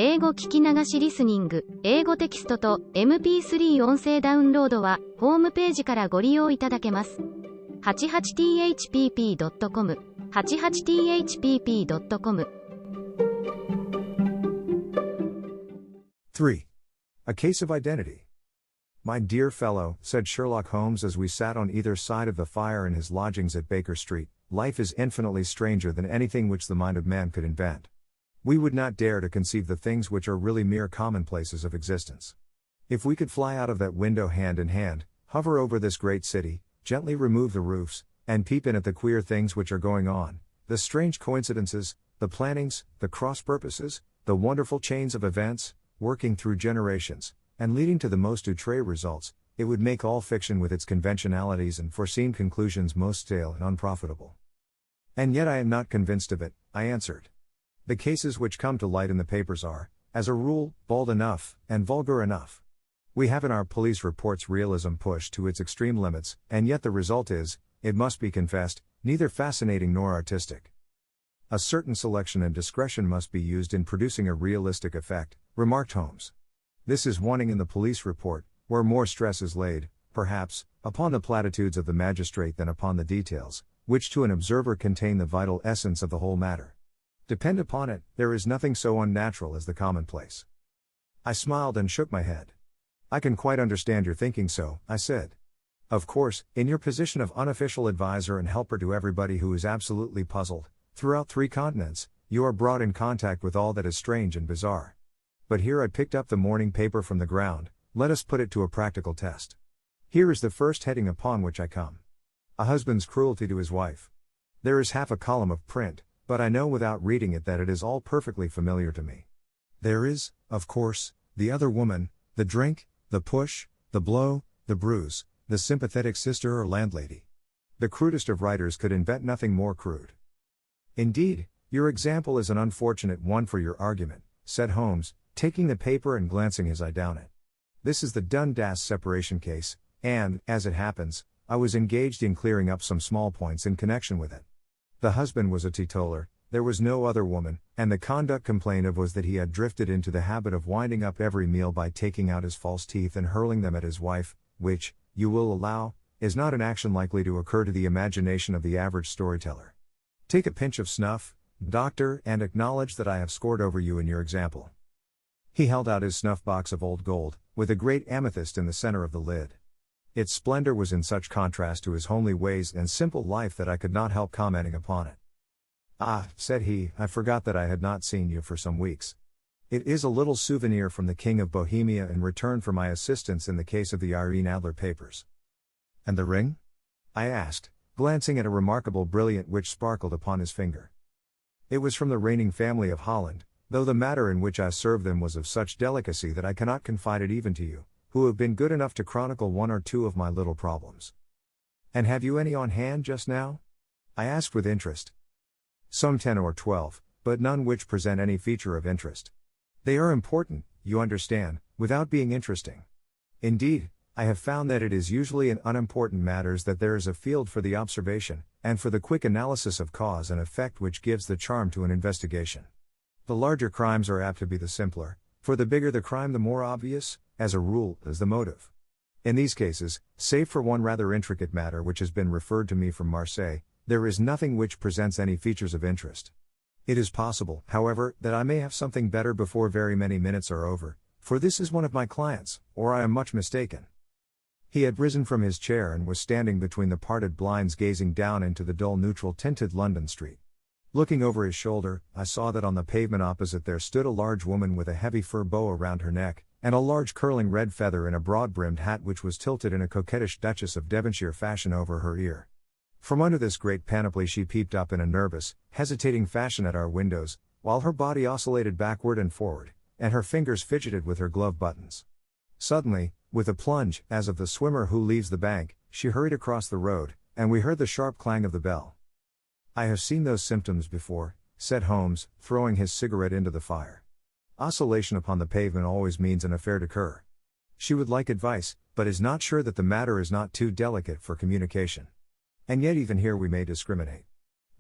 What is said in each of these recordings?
英語聞き流しリスニング、英語テキストと MP3 音声ダウンロードはホームページからご利用いただけます。88thpp.com 88thpp.com 3. A case of identity. My dear fellow, said Sherlock Holmes as we sat on either side of the fire in his lodgings at Baker Street, life is infinitely stranger than anything which the mind of man could invent. We would not dare to conceive the things which are really mere commonplaces of existence. If we could fly out of that window hand in hand, hover over this great city, gently remove the roofs, and peep in at the queer things which are going on, the strange coincidences, the plannings, the cross-purposes, the wonderful chains of events, working through generations, and leading to the most outre results, it would make all fiction with its conventionalities and foreseen conclusions most stale and unprofitable. And yet I am not convinced of it, I answered. The cases which come to light in the papers are, as a rule, bald enough, and vulgar enough. We have in our police reports realism pushed to its extreme limits, and yet the result is, it must be confessed, neither fascinating nor artistic. A certain selection and discretion must be used in producing a realistic effect, remarked Holmes. This is wanting in the police report, where more stress is laid, perhaps, upon the platitudes of the magistrate than upon the details, which to an observer contain the vital essence of the whole matter. Depend upon it, there is nothing so unnatural as the commonplace. I smiled and shook my head. I can quite understand your thinking so, I said. Of course, in your position of unofficial advisor and helper to everybody who is absolutely puzzled, throughout 3 continents, you are brought in contact with all that is strange and bizarre. But here I picked up the morning paper from the ground, let us put it to a practical test. Here is the first heading upon which I come. A husband's cruelty to his wife. There is half a column of print, but I know without reading it that it is all perfectly familiar to me. There is, of course, the other woman, the drink, the push, the blow, the bruise, the sympathetic sister or landlady. The crudest of writers could invent nothing more crude. Indeed, your example is an unfortunate one for your argument, said Holmes, taking the paper and glancing his eye down it. This is the Dundas separation case, and, as it happens, I was engaged in clearing up some small points in connection with it. The husband was a teetotaler, there was no other woman, and the conduct complained of was that he had drifted into the habit of winding up every meal by taking out his false teeth and hurling them at his wife, which, you will allow, is not an action likely to occur to the imagination of the average storyteller. Take a pinch of snuff, doctor, and acknowledge that I have scored over you in your example. He held out his snuff box of old gold, with a great amethyst in the center of the lid. Its splendor was in such contrast to his homely ways and simple life that I could not help commenting upon it. Ah, said he, I forgot that I had not seen you for some weeks. It is a little souvenir from the King of Bohemia in return for my assistance in the case of the Irene Adler papers. And the ring? I asked, glancing at a remarkable brilliant which sparkled upon his finger. It was from the reigning family of Holland, though the matter in which I served them was of such delicacy that I cannot confide it even to you, who have been good enough to chronicle 1 or 2 of my little problems. And have you any on hand just now? I asked with interest. Some 10 or 12, but none which present any feature of interest. They are important, you understand, without being interesting. Indeed, I have found that it is usually in unimportant matters that there is a field for the observation, and for the quick analysis of cause and effect which gives the charm to an investigation. The larger crimes are apt to be the simpler, for the bigger the crime the more obvious, as a rule, is the motive. In these cases, save for one rather intricate matter which has been referred to me from Marseille, there is nothing which presents any features of interest. It is possible, however, that I may have something better before very many minutes are over, for this is one of my clients, or I am much mistaken. He had risen from his chair and was standing between the parted blinds gazing down into the dull neutral-tinted London street. Looking over his shoulder, I saw that on the pavement opposite there stood a large woman with a heavy fur bow around her neck, and a large curling red feather in a broad-brimmed hat which was tilted in a coquettish Duchess of Devonshire fashion over her ear. From under this great panoply she peeped up in a nervous, hesitating fashion at our windows, while her body oscillated backward and forward, and her fingers fidgeted with her glove buttons. Suddenly, with a plunge, as of the swimmer who leaves the bank, she hurried across the road, and we heard the sharp clang of the bell. I have seen those symptoms before, said Holmes, throwing his cigarette into the fire. Oscillation upon the pavement always means an affair to cur. She would like advice, but is not sure that the matter is not too delicate for communication. And yet even here we may discriminate.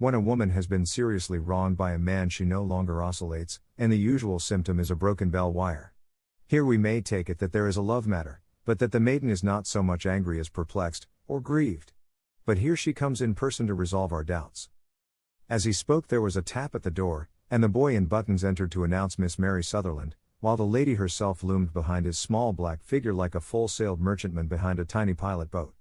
When a woman has been seriously wronged by a man, she no longer oscillates, and the usual symptom is a broken bell wire. Here we may take it that there is a love matter, but that the maiden is not so much angry as perplexed, or grieved. But here she comes in person to resolve our doubts. As he spoke, there was a tap at the door, and the boy in buttons entered to announce Miss Mary Sutherland, while the lady herself loomed behind his small black figure like a full-sailed merchantman behind a tiny pilot boat.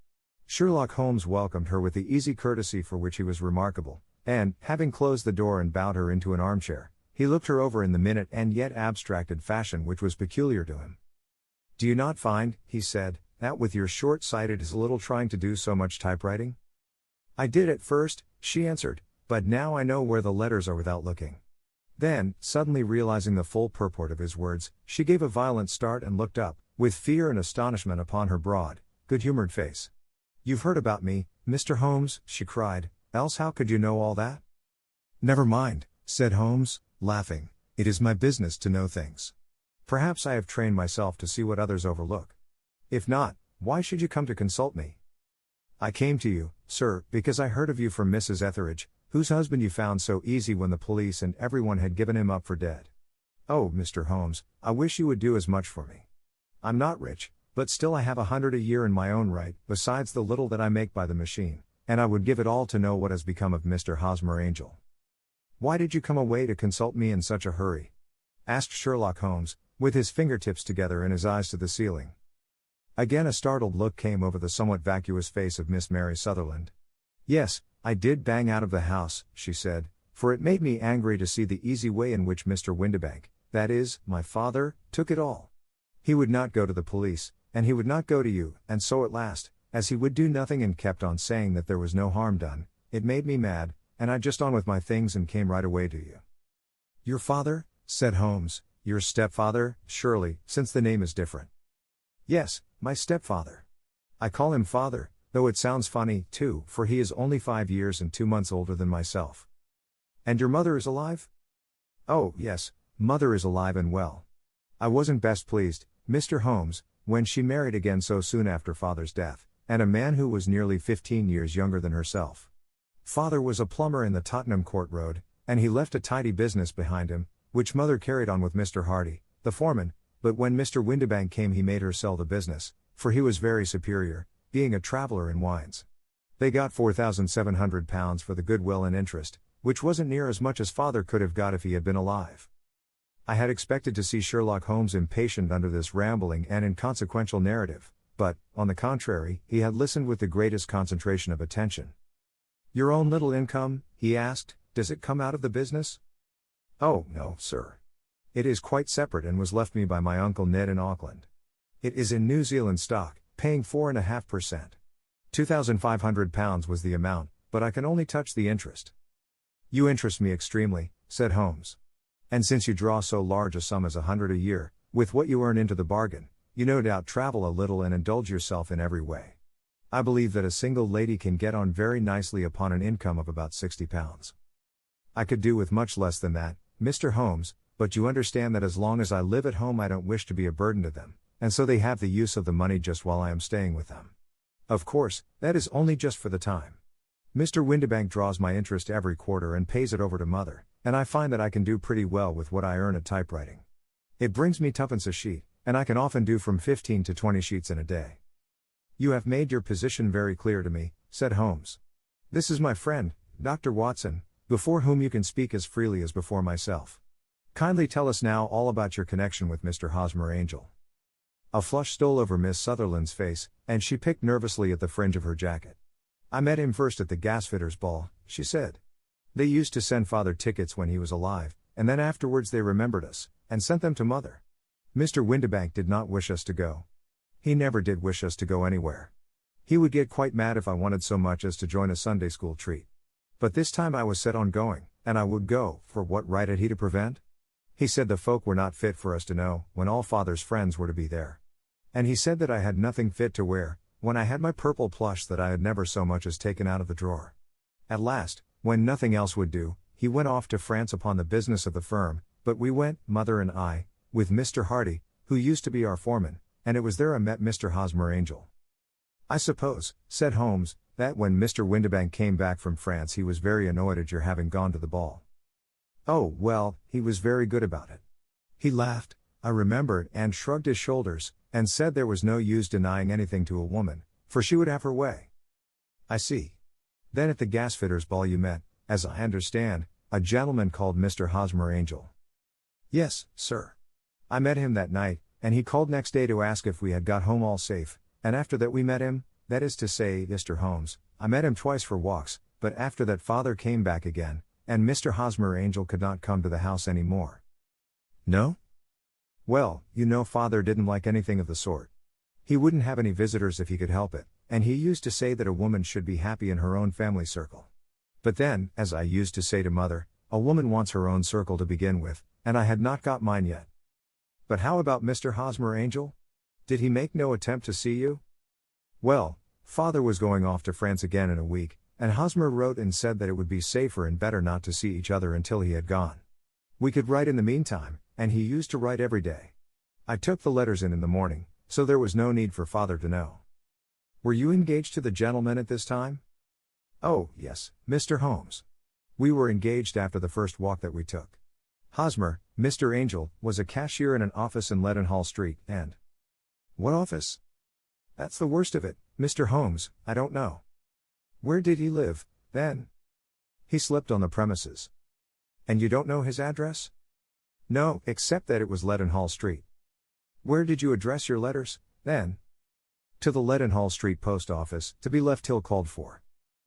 Sherlock Holmes welcomed her with the easy courtesy for which he was remarkable, and, having closed the door and bowed her into an armchair, he looked her over in the minute and yet abstracted fashion which was peculiar to him. "Do you not find," he said, "that with your short sight it is a little trying to do so much typewriting?" "I did at first," she answered, "but now I know where the letters are without looking." Then, suddenly realizing the full purport of his words, she gave a violent start and looked up, with fear and astonishment upon her broad, good-humored face. "You've heard about me, Mr. Holmes," she cried, "else how could you know all that?" "Never mind," said Holmes, laughing, "it is my business to know things. Perhaps I have trained myself to see what others overlook. If not, why should you come to consult me?" "I came to you, sir, because I heard of you from Mrs. Etheridge, whose husband you found so easy when the police and everyone had given him up for dead. Oh, Mr. Holmes, I wish you would do as much for me. I'm not rich, but still I have 100 a year in my own right, besides the little that I make by the machine, and I would give it all to know what has become of Mr. Hosmer Angel." "Why did you come away to consult me in such a hurry?" asked Sherlock Holmes, with his fingertips together and his eyes to the ceiling. Again a startled look came over the somewhat vacuous face of Miss Mary Sutherland. "Yes, I did bang out of the house," she said, "for it made me angry to see the easy way in which Mr. Windibank, that is, my father, took it all. He would not go to the police, and he would not go to you, and so at last, as he would do nothing and kept on saying that there was no harm done, it made me mad, and I just on with my things and came right away to you." "Your father?" said Holmes. "Your stepfather, surely, since the name is different." "Yes, my stepfather. I call him father, though it sounds funny, too, for he is only 5 years and 2 months older than myself." "And your mother is alive?" "Oh, yes, mother is alive and well. I wasn't best pleased, Mr. Holmes, when she married again so soon after father's death, and a man who was nearly 15 years younger than herself. Father was a plumber in the Tottenham Court Road, and he left a tidy business behind him, which mother carried on with Mr. Hardy, the foreman, but when Mr. Windibank came he made her sell the business, for he was very superior, being a traveller in wines. They got £4,700 for the goodwill and interest, which wasn't near as much as father could have got if he had been alive." I had expected to see Sherlock Holmes impatient under this rambling and inconsequential narrative, but, on the contrary, he had listened with the greatest concentration of attention. "Your own little income," he asked, "does it come out of the business?" "Oh, no, sir. It is quite separate and was left me by my Uncle Ned in Auckland. It is in New Zealand stock, paying 4.5%. £2,500 was the amount, but I can only touch the interest." "You interest me extremely," said Holmes. "And since you draw so large a sum as 100 a year, with what you earn into the bargain, you no doubt travel a little and indulge yourself in every way. I believe that a single lady can get on very nicely upon an income of about £60. I could do with much less than that, Mr. Holmes, but you understand that as long as I live at home I don't wish to be a burden to them, and so they have the use of the money just while I am staying with them. Of course, that is only just for the time. Mr. Windibank draws my interest every quarter and pays it over to mother, and I find that I can do pretty well with what I earn at typewriting. It brings me twopence a sheet, and I can often do from 15 to 20 sheets in a day." "You have made your position very clear to me," said Holmes. "This is my friend, Dr. Watson, before whom you can speak as freely as before myself. Kindly tell us now all about your connection with Mr. Hosmer Angel." A flush stole over Miss Sutherland's face, and she picked nervously at the fringe of her jacket. "I met him first at the gasfitters' ball," she said. "They used to send father tickets when he was alive, and then afterwards they remembered us, and sent them to mother. Mr. Windibank did not wish us to go. He never did wish us to go anywhere. He would get quite mad if I wanted so much as to join a Sunday school treat. But this time I was set on going, and I would go, for what right had he to prevent? He said the folk were not fit for us to know, when all father's friends were to be there. And he said that I had nothing fit to wear, when I had my purple plush that I had never so much as taken out of the drawer. At last, when nothing else would do, he went off to France upon the business of the firm, but we went, mother and I, with Mr. Hardy, who used to be our foreman, and it was there I met Mr. Hosmer Angel." "I suppose," said Holmes, that when Mr. Windibank came back from France he was very annoyed at your having gone to the ball. Oh, well, he was very good about it. He laughed, I remembered, and shrugged his shoulders, and said there was no use denying anything to a woman, for she would have her way. I see. Then at the gasfitter's ball you met, as I understand, a gentleman called Mr. Hosmer Angel. Yes, sir. I met him that night, and he called next day to ask if we had got home all safe, and after that we met him, that is to say, Mr. Holmes, I met him twice for walks, but after that father came back again, and Mr. Hosmer Angel could not come to the house any more. No? Well, you know father didn't like anything of the sort. He wouldn't have any visitors if he could help it, and he used to say that a woman should be happy in her own family circle. But then, as I used to say to mother, a woman wants her own circle to begin with, and I had not got mine yet. But how about Mr. Hosmer Angel? Did he make no attempt to see you? Well, father was going off to France again in a week, and Hosmer wrote and said that it would be safer and better not to see each other until he had gone. We could write in the meantime, and he used to write every day. I took the letters in the morning, so there was no need for father to know. Were you engaged to the gentleman at this time? Oh, yes, Mr. Holmes. We were engaged after the first walk that we took. Hosmer, Mr. Angel, was a cashier in an office in Leadenhall Street, and... What office? That's the worst of it, Mr. Holmes, I don't know. Where did he live, then? He slept on the premises. And you don't know his address? No, except that it was Leadenhall Street. Where did you address your letters, then? To the Leadenhall Street post office, to be left till called for.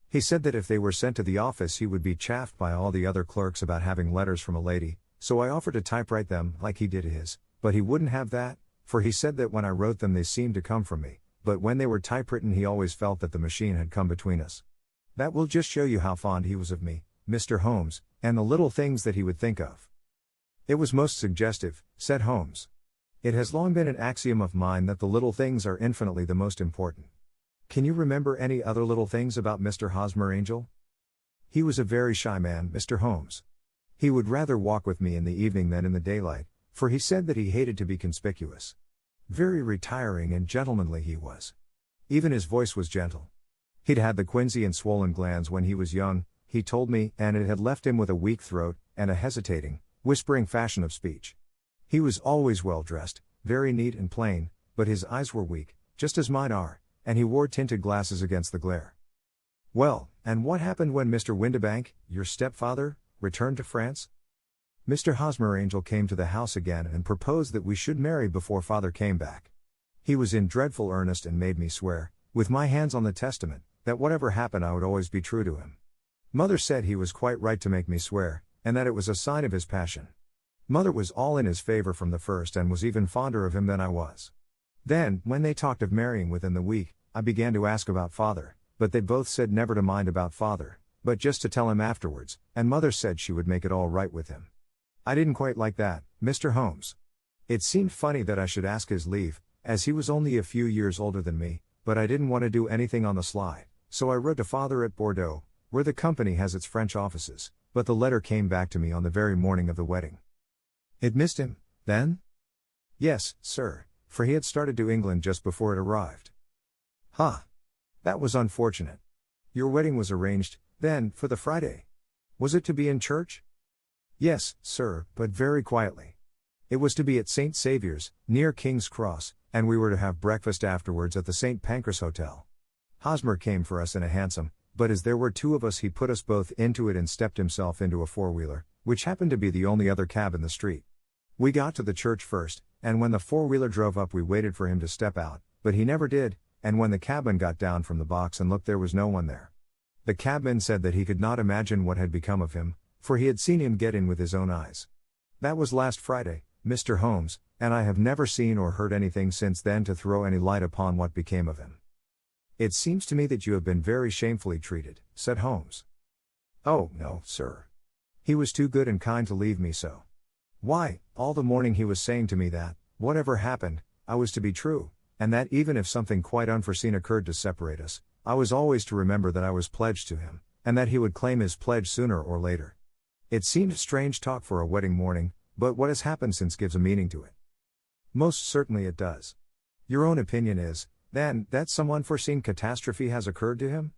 He said that if they were sent to the office he would be chaffed by all the other clerks about having letters from a lady, so I offered to typewrite them like he did his, but he wouldn't have that, for he said that when I wrote them they seemed to come from me, but when they were typewritten he always felt that the machine had come between us. That will just show you how fond he was of me, Mr. Holmes, and the little things that he would think of. It was most suggestive, said Holmes. It has long been an axiom of mine that the little things are infinitely the most important. Can you remember any other little things about Mr. Hosmer Angel? He was a very shy man, Mr. Holmes. He would rather walk with me in the evening than in the daylight, for he said that he hated to be conspicuous. Very retiring and gentlemanly he was. Even his voice was gentle. He'd had the quinsy and swollen glands when he was young, he told me, and it had left him with a weak throat, and a hesitating, whispering fashion of speech. He was always well dressed, very neat and plain, but his eyes were weak, just as mine are, and he wore tinted glasses against the glare. Well, and what happened when Mr. Windibank, your stepfather, returned to France? Mr. Hosmer Angel came to the house again and proposed that we should marry before father came back. He was in dreadful earnest and made me swear, with my hands on the testament, that whatever happened I would always be true to him. Mother said he was quite right to make me swear, and that it was a sign of his passion. Mother was all in his favor from the first and was even fonder of him than I was. Then, when they talked of marrying within the week, I began to ask about father, but they both said never to mind about father, but just to tell him afterwards, and mother said she would make it all right with him. I didn't quite like that, Mr. Holmes. It seemed funny that I should ask his leave, as he was only a few years older than me, but I didn't want to do anything on the sly, so I wrote to father at Bordeaux, where the company has its French offices, but the letter came back to me on the very morning of the wedding. It missed him, then? Yes, sir, for he had started to England just before it arrived. Ha! That was unfortunate. Your wedding was arranged, then, for the Friday. Was it to be in church? Yes, sir, but very quietly. It was to be at St. Saviour's, near King's Cross, and we were to have breakfast afterwards at the St. Pancras Hotel. Hosmer came for us in a hansom, but as there were two of us he put us both into it and stepped himself into a four-wheeler, which happened to be the only other cab in the street. We got to the church first, and when the four-wheeler drove up we waited for him to step out, but he never did, and when the cabman got down from the box and looked there was no one there. The cabman said that he could not imagine what had become of him, for he had seen him get in with his own eyes. That was last Friday, Mr. Holmes, and I have never seen or heard anything since then to throw any light upon what became of him. It seems to me that you have been very shamefully treated, said Holmes. Oh, no, sir. He was too good and kind to leave me so. Why, all the morning he was saying to me that, whatever happened, I was to be true, and that even if something quite unforeseen occurred to separate us, I was always to remember that I was pledged to him, and that he would claim his pledge sooner or later. It seemed strange talk for a wedding morning, but what has happened since gives a meaning to it. Most certainly it does. Your own opinion is, then, that some unforeseen catastrophe has occurred to him?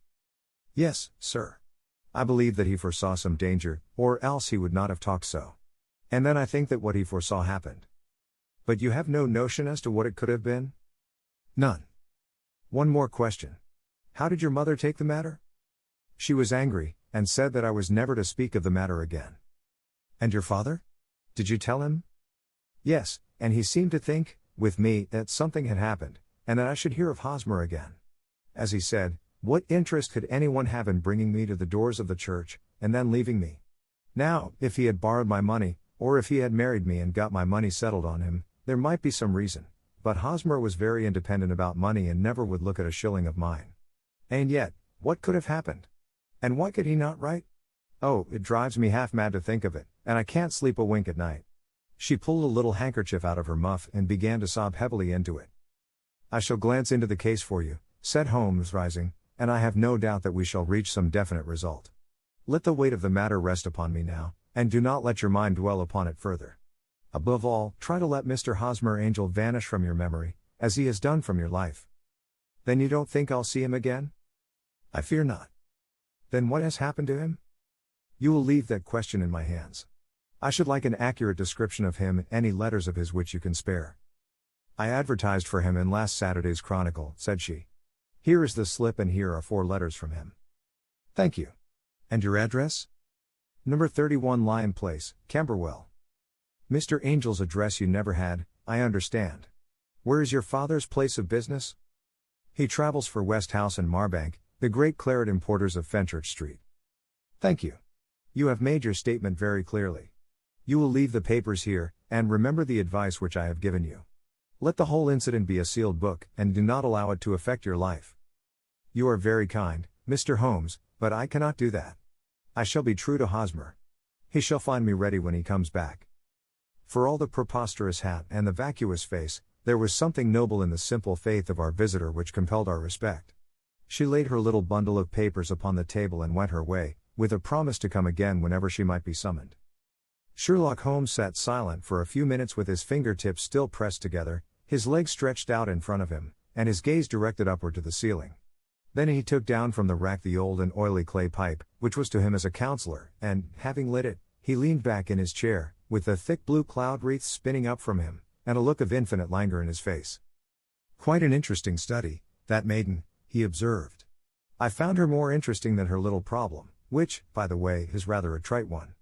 Yes, sir. I believe that he foresaw some danger, or else he would not have talked so. And then I think that what he foresaw happened. But you have no notion as to what it could have been? None. One more question. How did your mother take the matter? She was angry, and said that I was never to speak of the matter again. And your father? Did you tell him? Yes, and he seemed to think, with me, that something had happened, and that I should hear of Hosmer again. As he said, what interest could anyone have in bringing me to the doors of the church, and then leaving me? Now, if he had borrowed my money, or if he had married me and got my money settled on him, there might be some reason, but Hosmer was very independent about money and never would look at a shilling of mine. And yet, what could have happened? And why could he not write? Oh, it drives me half mad to think of it, and I can't sleep a wink at night. She pulled a little handkerchief out of her muff and began to sob heavily into it. I shall glance into the case for you, said Holmes, rising, and I have no doubt that we shall reach some definite result. Let the weight of the matter rest upon me now, and do not let your mind dwell upon it further. Above all, try to let Mr. Hosmer Angel vanish from your memory, as he has done from your life. Then you don't think I'll see him again? I fear not. Then what has happened to him? You will leave that question in my hands. I should like an accurate description of him and any letters of his which you can spare. I advertised for him in last Saturday's Chronicle, said she. Here is the slip and here are 4 letters from him. Thank you. And your address? Number 31 Lion Place, Camberwell. Mr. Angel's address you never had, I understand. Where is your father's place of business? He travels for Westhouse and Marbank, the great claret importers of Fenchurch Street. Thank you. You have made your statement very clearly. You will leave the papers here, and remember the advice which I have given you. Let the whole incident be a sealed book, and do not allow it to affect your life. You are very kind, Mr. Holmes, but I cannot do that. I shall be true to Hosmer. He shall find me ready when he comes back. For all the preposterous hat and the vacuous face, there was something noble in the simple faith of our visitor which compelled our respect. She laid her little bundle of papers upon the table and went her way, with a promise to come again whenever she might be summoned. Sherlock Holmes sat silent for a few minutes with his fingertips still pressed together, his legs stretched out in front of him, and his gaze directed upward to the ceiling. Then he took down from the rack the old and oily clay pipe, which was to him as a counselor, and, having lit it, he leaned back in his chair, with the thick blue cloud wreaths spinning up from him, and a look of infinite languor in his face. Quite an interesting study, that maiden, he observed. I found her more interesting than her little problem, which, by the way, is rather a trite one.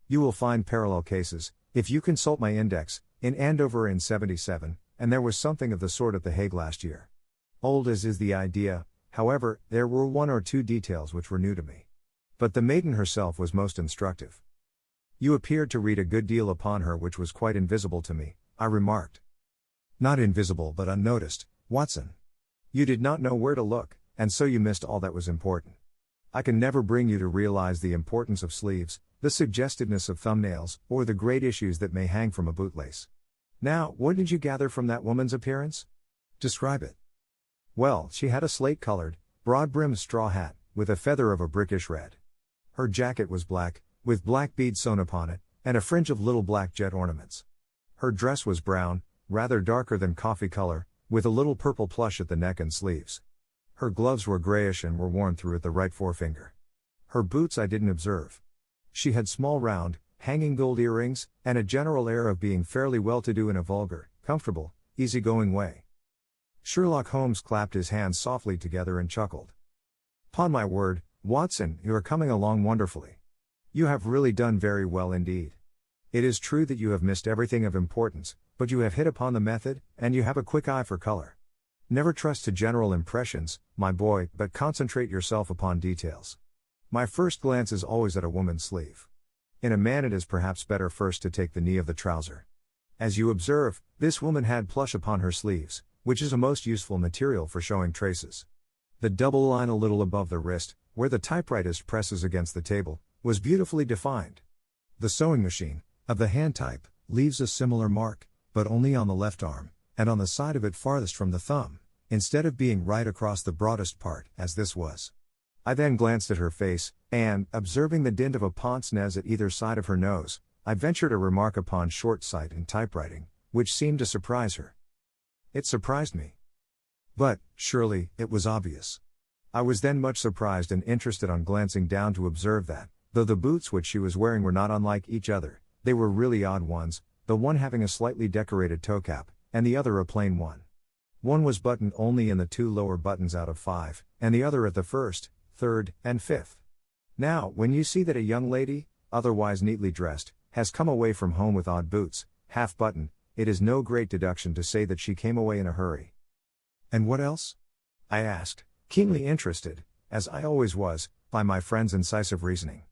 You will find parallel cases, if you consult my index, in Andover in '77, and there was something of the sort at The Hague last year. Old as is the idea, however, there were 1 or 2 details which were new to me. But the maiden herself was most instructive. You appeared to read a good deal upon her which was quite invisible to me, I remarked. Not invisible but unnoticed, Watson. You did not know where to look, and so you missed all that was important. I can never bring you to realize the importance of sleeves, the suggestiveness of thumbnails, or the great issues that may hang from a bootlace. Now, what did you gather from that woman's appearance? Describe it. Well, she had a slate-colored, broad-brimmed straw hat, with a feather of a brickish red. Her jacket was black, with black beads sewn upon it, and a fringe of little black jet ornaments. Her dress was brown, rather darker than coffee color, with a little purple plush at the neck and sleeves. Her gloves were grayish and were worn through at the right forefinger. Her boots I didn't observe. She had small round, hanging gold earrings, and a general air of being fairly well-to-do in a vulgar, comfortable, easy-going way. Sherlock Holmes clapped his hands softly together and chuckled. "'Pon my word, Watson, you are coming along wonderfully. You have really done very well indeed. It is true that you have missed everything of importance, but you have hit upon the method, and you have a quick eye for color. Never trust to general impressions, my boy, but concentrate yourself upon details. My first glance is always at a woman's sleeve. In a man it is perhaps better first to take the knee of the trouser. As you observe, this woman had plush upon her sleeves, which is a most useful material for showing traces. The double line a little above the wrist, where the typewriter presses against the table, was beautifully defined. The sewing machine, of the hand type, leaves a similar mark, but only on the left arm, and on the side of it farthest from the thumb, instead of being right across the broadest part, as this was. I then glanced at her face, and, observing the dint of a pince-nez at either side of her nose, I ventured a remark upon short sight in typewriting, which seemed to surprise her. It surprised me. But, surely, it was obvious. I was then much surprised and interested on glancing down to observe that, though the boots which she was wearing were not unlike each other, they were really odd ones, the one having a slightly decorated toe cap, and the other a plain one. One was buttoned only in the 2 lower buttons out of 5, and the other at the 1st, 3rd, and 5th. Now, when you see that a young lady, otherwise neatly dressed, has come away from home with odd boots, half buttoned, it is no great deduction to say that she came away in a hurry. And what else? I asked, keenly interested, as I always was, by my friend's incisive reasoning.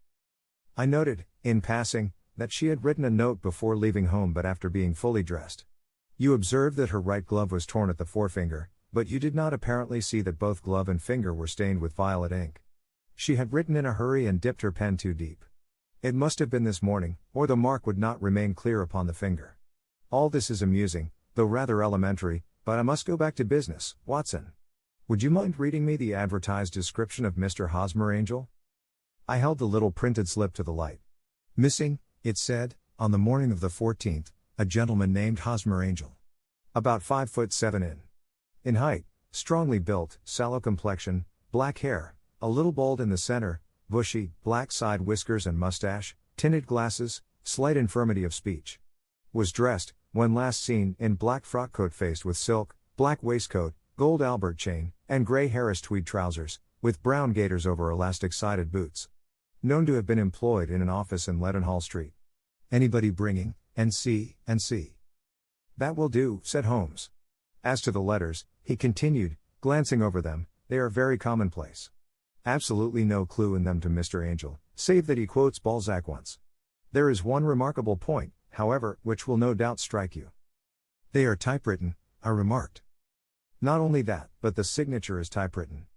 I noted, in passing, that she had written a note before leaving home but after being fully dressed. You observed that her right glove was torn at the forefinger, but you did not apparently see that both glove and finger were stained with violet ink. She had written in a hurry and dipped her pen too deep. It must have been this morning, or the mark would not remain clear upon the finger. All this is amusing, though rather elementary, but I must go back to business, Watson. Would you mind reading me the advertised description of Mr. Hosmer Angel? I held the little printed slip to the light. Missing, it said, on the morning of the 14th, a gentleman named Hosmer Angel. About 5'7" in height, strongly built, sallow complexion, black hair, a little bald in the center, bushy, black side whiskers and mustache, tinted glasses, slight infirmity of speech. Was dressed, when last seen, in black frock coat faced with silk, black waistcoat, gold Albert chain, and grey Harris tweed trousers, with brown gaiters over elastic-sided boots. Known to have been employed in an office in Leadenhall Street. Anybody bringing, N.C., N.C. That will do, said Holmes. As to the letters, he continued, glancing over them, they are very commonplace. Absolutely no clue in them to Mr. Angel, save that he quotes Balzac once. There is one remarkable point, however, which will no doubt strike you. They are typewritten, I remarked. Not only that, but the signature is typewritten.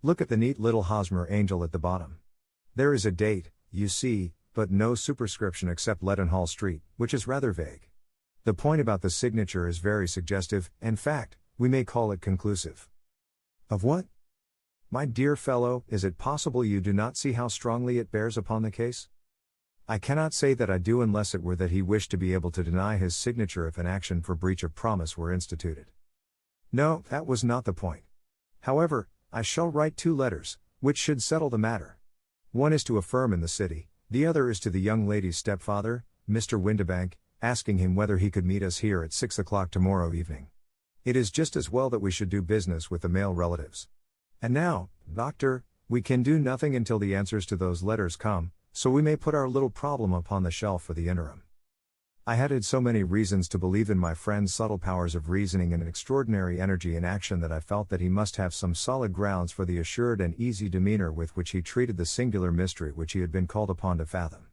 Look at the neat little Hosmer Angel at the bottom. There is a date, you see, but no superscription except Leadenhall Street, which is rather vague. The point about the signature is very suggestive, in fact, we may call it conclusive. Of what? My dear fellow, is it possible you do not see how strongly it bears upon the case? I cannot say that I do unless it were that he wished to be able to deny his signature if an action for breach of promise were instituted. No, that was not the point. However, I shall write 2 letters, which should settle the matter. One is to a firm in the city, the other is to the young lady's stepfather, Mr. Windibank, asking him whether he could meet us here at 6 o'clock tomorrow evening. It is just as well that we should do business with the male relatives. And now, Doctor, we can do nothing until the answers to those letters come, so we may put our little problem upon the shelf for the interim. I had so many reasons to believe in my friend's subtle powers of reasoning and an extraordinary energy in action that I felt that he must have some solid grounds for the assured and easy demeanor with which he treated the singular mystery which he had been called upon to fathom.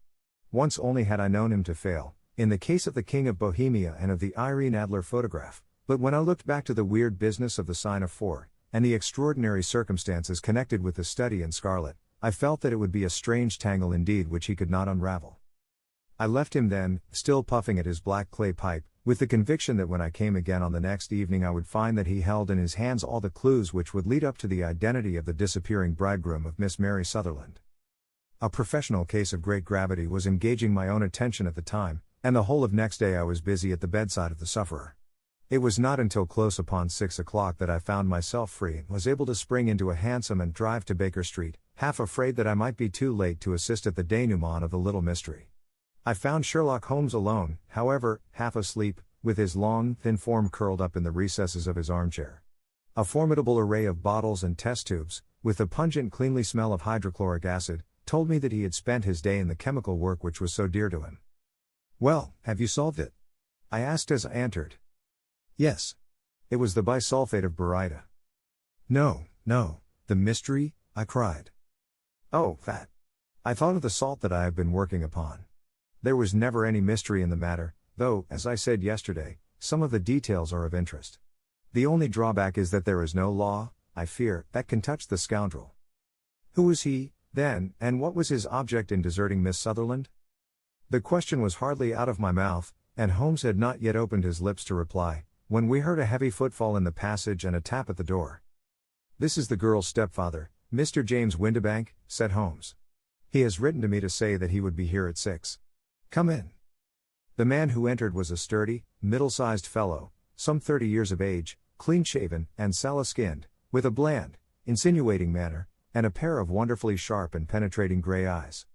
Once only had I known him to fail, in the case of the King of Bohemia and of the Irene Adler photograph, but when I looked back to the weird business of the sign of 4, and the extraordinary circumstances connected with the study in scarlet, I felt that it would be a strange tangle indeed which he could not unravel. I left him then, still puffing at his black clay pipe, with the conviction that when I came again on the next evening I would find that he held in his hands all the clues which would lead up to the identity of the disappearing bridegroom of Miss Mary Sutherland. A professional case of great gravity was engaging my own attention at the time, and the whole of next day I was busy at the bedside of the sufferer. It was not until close upon 6 o'clock that I found myself free and was able to spring into a hansom and drive to Baker Street, half afraid that I might be too late to assist at the denouement of the little mystery. I found Sherlock Holmes alone, however, half asleep, with his long, thin form curled up in the recesses of his armchair. A formidable array of bottles and test tubes, with the pungent cleanly smell of hydrochloric acid, told me that he had spent his day in the chemical work which was so dear to him. Well, have you solved it? I asked as I entered. Yes. It was the bisulfate of baryta. No, the mystery, I cried. Oh, that. I thought of the salt that I have been working upon. There was never any mystery in the matter, though, as I said yesterday, some of the details are of interest. The only drawback is that there is no law, I fear, that can touch the scoundrel. Who was he, then, and what was his object in deserting Miss Sutherland? The question was hardly out of my mouth, and Holmes had not yet opened his lips to reply, when we heard a heavy footfall in the passage and a tap at the door. This is the girl's stepfather, Mr. James Windibank, said Holmes. He has written to me to say that he would be here at 6. Come in. The man who entered was a sturdy, middle-sized fellow, some 30 years of age, clean-shaven, and sallow-skinned, with a bland, insinuating manner, and a pair of wonderfully sharp and penetrating gray eyes.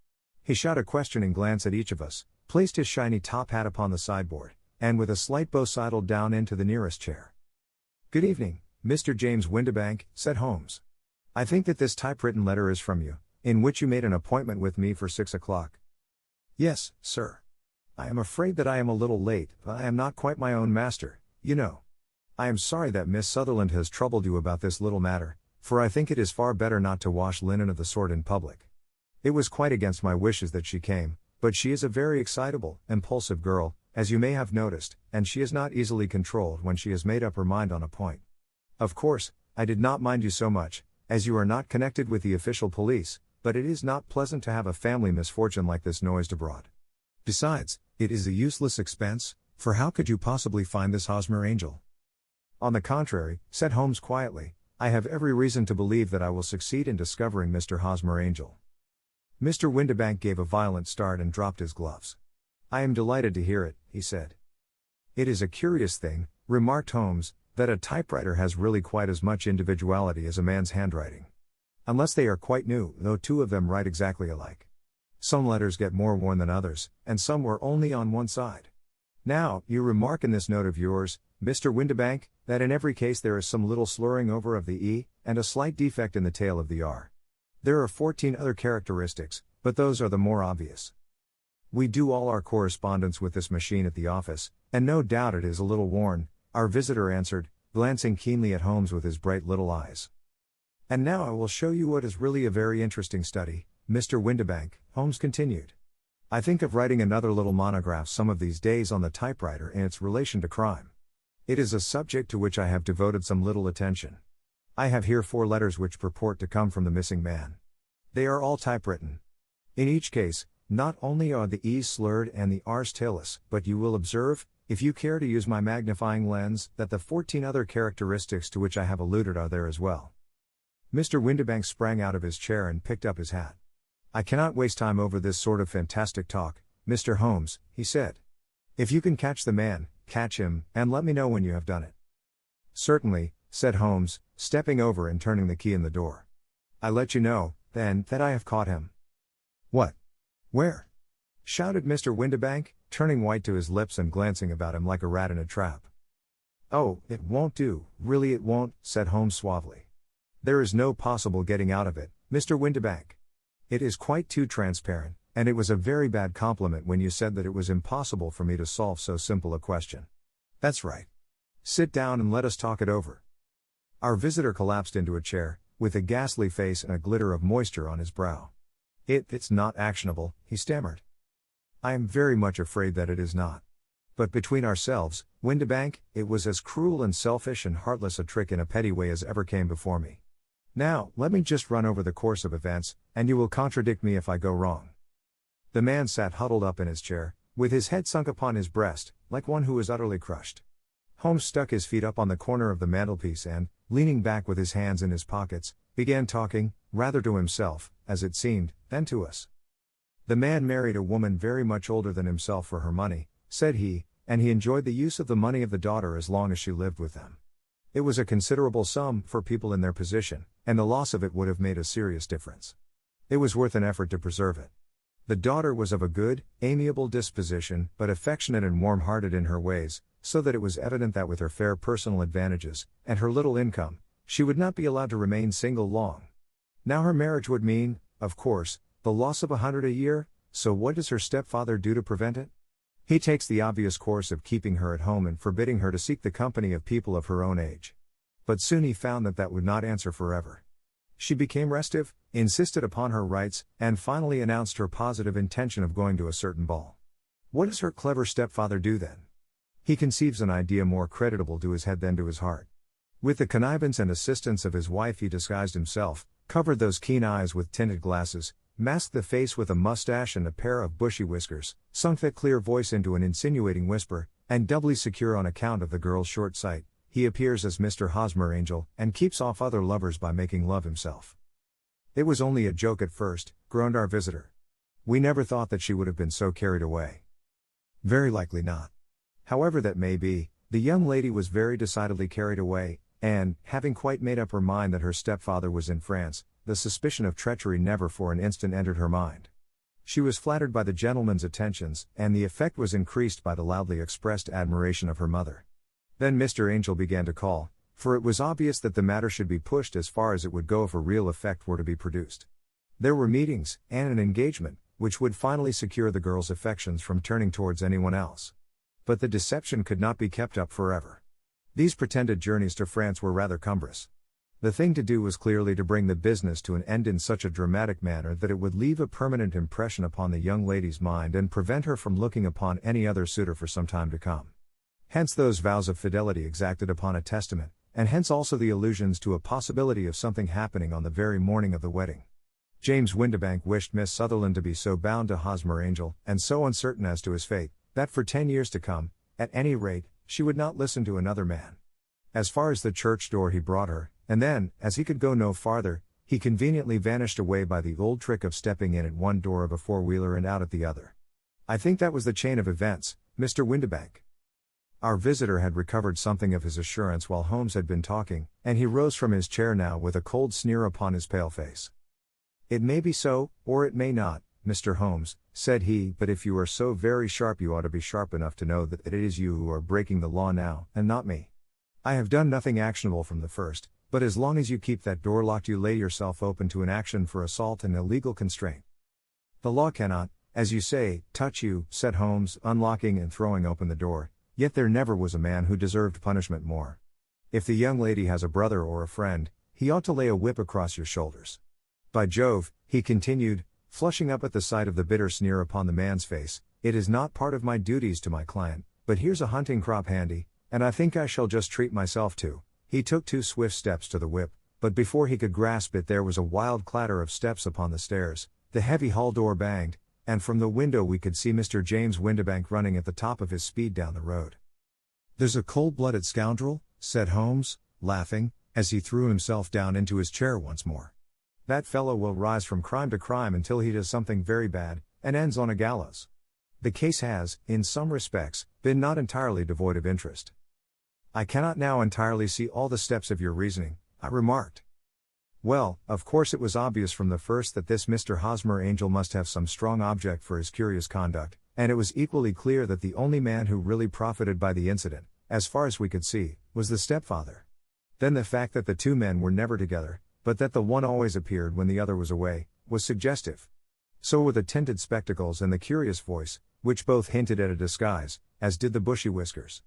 He shot a questioning glance at each of us, placed his shiny top hat upon the sideboard, and with a slight bow sidled down into the nearest chair. "Good evening, Mr. James Windibank," said Holmes. "I think that this typewritten letter is from you, in which you made an appointment with me for 6 o'clock. "Yes, sir. I am afraid that I am a little late, but I am not quite my own master, you know. I am sorry that Miss Sutherland has troubled you about this little matter, for I think it is far better not to wash linen of the sort in public. It was quite against my wishes that she came, but she is a very excitable, impulsive girl, as you may have noticed, and she is not easily controlled when she has made up her mind on a point. Of course, I did not mind you so much, as you are not connected with the official police, but it is not pleasant to have a family misfortune like this noised abroad. Besides, it is a useless expense, for how could you possibly find this Hosmer angel?" "On the contrary," said Holmes quietly, "I have every reason to believe that I will succeed in discovering Mr. Hosmer Angel." Mr. Windibank gave a violent start and dropped his gloves. "I am delighted to hear it," he said. "It is a curious thing," remarked Holmes, "that a typewriter has really quite as much individuality as a man's handwriting. Unless they are quite new, though two of them write exactly alike. Some letters get more worn than others, and some wear only on one side. Now, you remark in this note of yours, Mr. Windibank, that in every case there is some little slurring over of the E, and a slight defect in the tail of the R. There are 14 other characteristics, but those are the more obvious. We do all our correspondence with this machine at the office, and no doubt it is a little worn," our visitor answered, glancing keenly at Holmes with his bright little eyes. "And now I will show you what is really a very interesting study, Mr. Windibank," Holmes continued. "I think of writing another little monograph some of these days on the typewriter and its relation to crime. It is a subject to which I have devoted some little attention. I have here 4 letters which purport to come from the missing man. They are all typewritten. In each case, not only are the E's slurred and the R's tailless, but you will observe, if you care to use my magnifying lens, that the 14 other characteristics to which I have alluded are there as well." Mr. Windibank sprang out of his chair and picked up his hat. "I cannot waste time over this sort of fantastic talk, Mr. Holmes," he said. "If you can catch the man, catch him, and let me know when you have done it." "Certainly," said Holmes, stepping over and turning the key in the door. "I'll let you know, then, that I have caught him." "What? Where?" shouted Mr. Windibank, turning white to his lips and glancing about him like a rat in a trap. "Oh, it won't do, really it won't," said Holmes suavely. "There is no possible getting out of it, Mr. Windibank. It is quite too transparent, and it was a very bad compliment when you said that it was impossible for me to solve so simple a question. That's right. Sit down and let us talk it over." Our visitor collapsed into a chair, with a ghastly face and a glitter of moisture on his brow. It's not actionable," he stammered. "I am very much afraid that it is not. But between ourselves, Windibank, it was as cruel and selfish and heartless a trick in a petty way as ever came before me. Now, let me just run over the course of events, and you will contradict me if I go wrong." The man sat huddled up in his chair, with his head sunk upon his breast, like one who is utterly crushed. Holmes stuck his feet up on the corner of the mantelpiece and, leaning back with his hands in his pockets, began talking, rather to himself, as it seemed, than to us. "The man married a woman very much older than himself for her money," said he, "and he enjoyed the use of the money of the daughter as long as she lived with them. It was a considerable sum for people in their position, and the loss of it would have made a serious difference. It was worth an effort to preserve it. The daughter was of a good, amiable disposition, but affectionate and warm-hearted in her ways, so that it was evident that with her fair personal advantages, and her little income, she would not be allowed to remain single long. Now her marriage would mean, of course, the loss of 100 a year, so what does her stepfather do to prevent it? He takes the obvious course of keeping her at home and forbidding her to seek the company of people of her own age. But soon he found that that would not answer forever. She became restive, insisted upon her rights, and finally announced her positive intention of going to a certain ball. What does her clever stepfather do then? He conceives an idea more creditable to his head than to his heart. With the connivance and assistance of his wife he disguised himself, covered those keen eyes with tinted glasses, masked the face with a mustache and a pair of bushy whiskers, sunk that clear voice into an insinuating whisper, and doubly secure on account of the girl's short sight, he appears as Mr. Hosmer Angel, and keeps off other lovers by making love himself. It was only a joke at first, groaned our visitor. We never thought that she would have been so carried away. Very likely not. However that may be, the young lady was very decidedly carried away, And, having quite made up her mind that her stepfather was in France, the suspicion of treachery never for an instant entered her mind. She was flattered by the gentleman's attentions, and the effect was increased by the loudly expressed admiration of her mother. Then Mr. Angel began to call, for it was obvious that the matter should be pushed as far as it would go if a real effect were to be produced. There were meetings, and an engagement, which would finally secure the girl's affections from turning towards anyone else. But the deception could not be kept up forever. These pretended journeys to France were rather cumbrous. The thing to do was clearly to bring the business to an end in such a dramatic manner that it would leave a permanent impression upon the young lady's mind and prevent her from looking upon any other suitor for some time to come. Hence those vows of fidelity exacted upon a testament, and hence also the allusions to a possibility of something happening on the very morning of the wedding. James Windibank wished Miss Sutherland to be so bound to Hosmer Angel, and so uncertain as to his fate, that for 10 years to come, at any rate, she would not listen to another man. As far as the church door he brought her, and then, as he could go no farther, he conveniently vanished away by the old trick of stepping in at one door of a four-wheeler and out at the other. I think that was the chain of events, Mr. Windibank. Our visitor had recovered something of his assurance while Holmes had been talking, and he rose from his chair now with a cold sneer upon his pale face. "It may be so, or it may not, Mr. Holmes," said he, "but if you are so very sharp you ought to be sharp enough to know that it is you who are breaking the law now, and not me. I have done nothing actionable from the first, but as long as you keep that door locked you lay yourself open to an action for assault and illegal constraint. The law cannot, as you say, touch you," said Holmes, unlocking and throwing open the door, "yet there never was a man who deserved punishment more. If the young lady has a brother or a friend, he ought to lay a whip across your shoulders. By Jove," he continued, flushing up at the sight of the bitter sneer upon the man's face, "it is not part of my duties to my client, but here's a hunting crop handy, and I think I shall just treat myself to." He took 2 swift steps to the whip, but before he could grasp it there was a wild clatter of steps upon the stairs, the heavy hall door banged, and from the window we could see Mr. James Windibank running at the top of his speed down the road. "There's a cold-blooded scoundrel," said Holmes, laughing, as he threw himself down into his chair once more. "That fellow will rise from crime to crime until he does something very bad, and ends on a gallows. The case has, in some respects, been not entirely devoid of interest." "I cannot now entirely see all the steps of your reasoning," I remarked. "Well, of course it was obvious from the first that this Mr. Hosmer Angel must have some strong object for his curious conduct, and it was equally clear that the only man who really profited by the incident, as far as we could see, was the stepfather. Then the fact that the 2 men were never together, but that the one always appeared when the other was away, was suggestive. So were the tinted spectacles and the curious voice, which both hinted at a disguise, as did the bushy whiskers.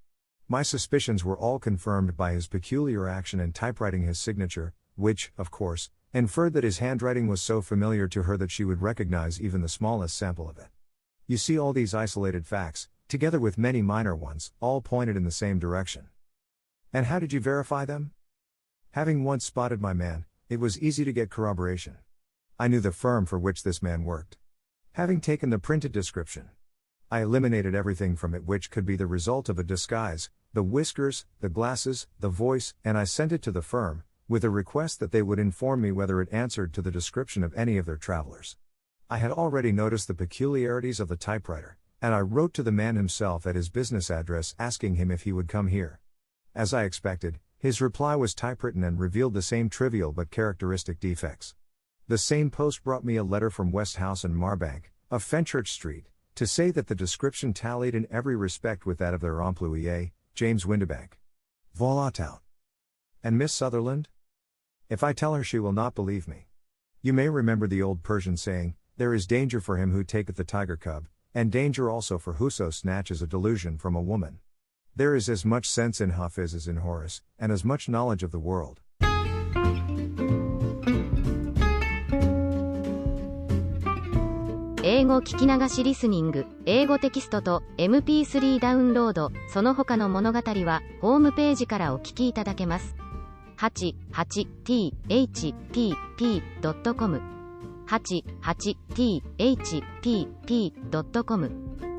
My suspicions were all confirmed by his peculiar action in typewriting his signature, which, of course, inferred that his handwriting was so familiar to her that she would recognize even the smallest sample of it. You see, all these isolated facts, together with many minor ones, all pointed in the same direction. And how did you verify them? Having once spotted my man, it was easy to get corroboration. I knew the firm for which this man worked. Having taken the printed description, I eliminated everything from it which could be the result of a disguise, the whiskers, the glasses, the voice, and I sent it to the firm, with a request that they would inform me whether it answered to the description of any of their travelers. I had already noticed the peculiarities of the typewriter, and I wrote to the man himself at his business address asking him if he would come here. As I expected, his reply was typewritten and revealed the same trivial but characteristic defects. The same post brought me a letter from West House and Marbank, of Fenchurch Street, to say that the description tallied in every respect with that of their employé, James Windibank. Voilà tout. And Miss Sutherland? If I tell her she will not believe me. You may remember the old Persian saying, "There is danger for him who taketh the tiger cub, and danger also for whoso snatches a delusion from a woman." There is as much sense in Hafiz as in Horace, and as much knowledge of the world. 英語聞き流しリスニング、英語テキストと MP3 ダウンロード、その他の物語はホームページからお聞きいただけます。88thpp.com 88thpp.com